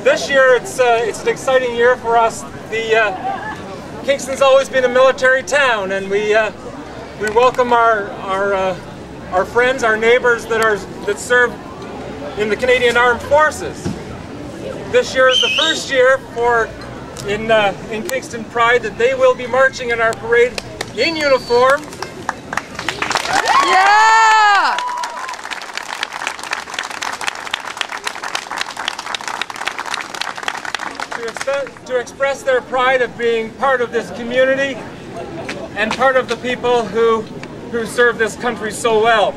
This year it's an exciting year for us. Kingston's always been a military town, and we welcome our friends, our neighbors that serve in the Canadian Armed Forces. This year is the first year in Kingston Pride that they will be marching in our parade in uniform. Yeah! To express their pride of being part of this community and part of the people who serve this country so well.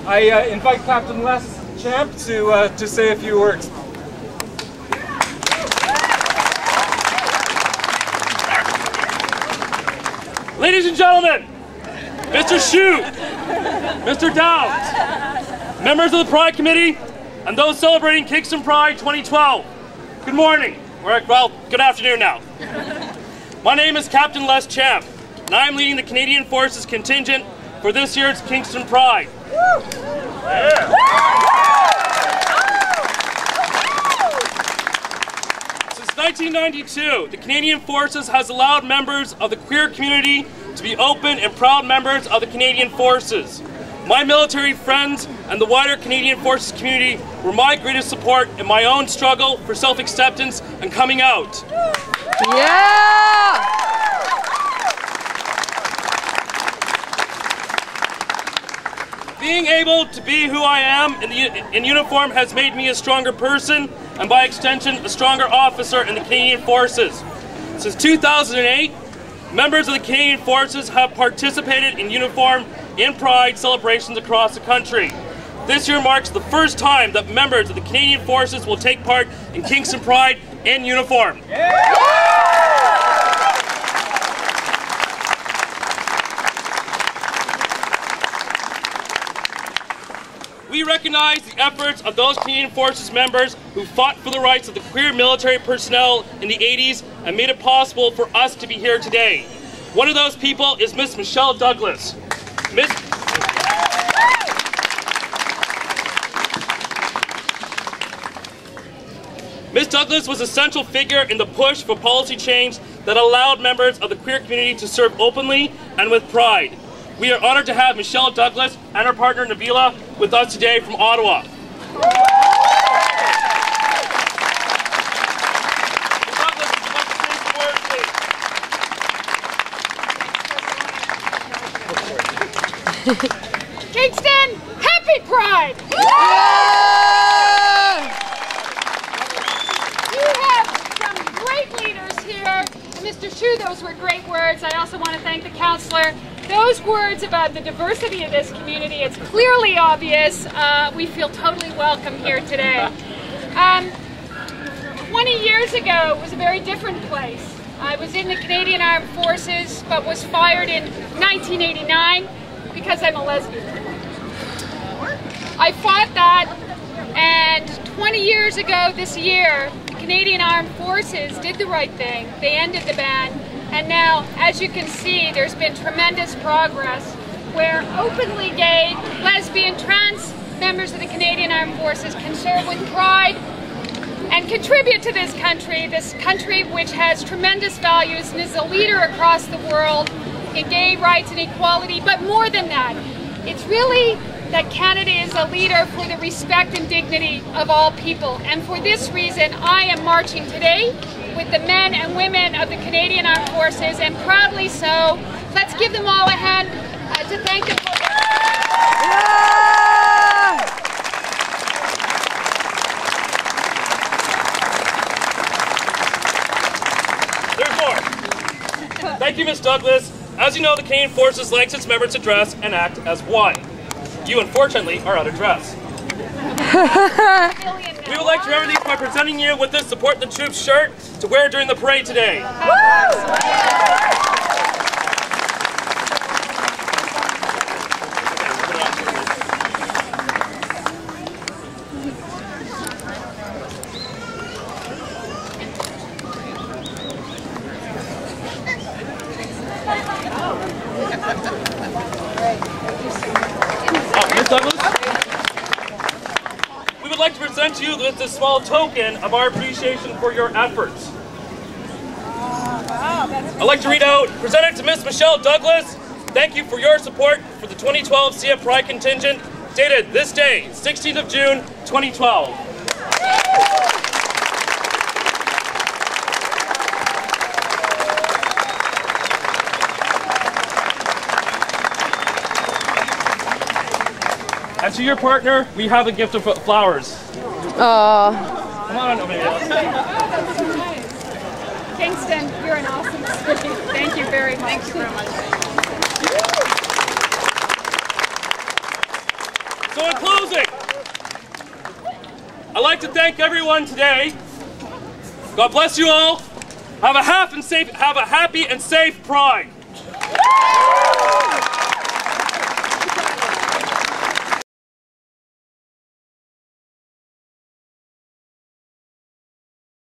I invite Captain Les Champ to say a few words. Ladies and gentlemen, Mr. Shute, Mr. Downs, members of the Pride Committee, and those celebrating Kingston Pride 2012, good morning. Well, good afternoon now. My name is Captain Les Champ, and I am leading the Canadian Forces contingent for this year's Kingston Pride. Yeah. Since 1992, the Canadian Forces has allowed members of the queer community to be open and proud members of the Canadian Forces. My military friends and the wider Canadian Forces community were my greatest support in my own struggle for self-acceptance and coming out. Yeah! Being able to be who I am in uniform has made me a stronger person, and by extension, a stronger officer in the Canadian Forces. Since 2008, members of the Canadian Forces have participated in uniform in Pride celebrations across the country. This year marks the first time that members of the Canadian Forces will take part in Kingston Pride in uniform. We recognize the efforts of those Canadian Forces members who fought for the rights of the queer military personnel in the 80s and made it possible for us to be here today. One of those people is Miss Michelle Douglas. Miss Douglas was a central figure in the push for policy change that allowed members of the queer community to serve openly and with pride. We are honored to have Michelle Douglas and her partner Nabila with us today from Ottawa. Ms. Douglas, would you like to say some words, please? Kingston, happy Pride! You have some great leaders here. Mr. Shute, those were great words. I also want to thank the councillor. Those words about the diversity of this community, it's clearly obvious. We feel totally welcome here today. 20 years ago, it was a very different place. I was in the Canadian Armed Forces, but was fired in 1989 because I'm a lesbian. I fought that, and 20 years ago this year, the Canadian Armed Forces did the right thing. They ended the ban. And now, as you can see, there's been tremendous progress where openly gay, lesbian, trans members of the Canadian Armed Forces can serve with pride and contribute to this country which has tremendous values and is a leader across the world in gay rights and equality. But more than that, it's really that Canada is a leader for the respect and dignity of all people. And for this reason, I am marching today with the men and women of the Canadian Armed Forces, and proudly so. Let's give them all a hand to thank them for There's more. Thank you, Ms. Douglas. As you know, the Canadian Forces likes its members to dress and act as one. You, unfortunately, are out of dress. We would like to remember these by presenting you with this Support the Troops shirt to wear during the parade today. Ms. Douglas? We would like to present provide you with a small token of our appreciation for your efforts. I'd like to read out, presented to Miss Michelle Douglas, thank you for your support for the 2012 CF Pride contingent, dated this day, 16th of June, 2012. And to your partner, we have a gift of flowers. Come on over here. Kingston, you're an awesome city. Thank you very much. Thank you very much. So in closing, I'd like to thank everyone today. God bless you all. Have a happy and safe Pride.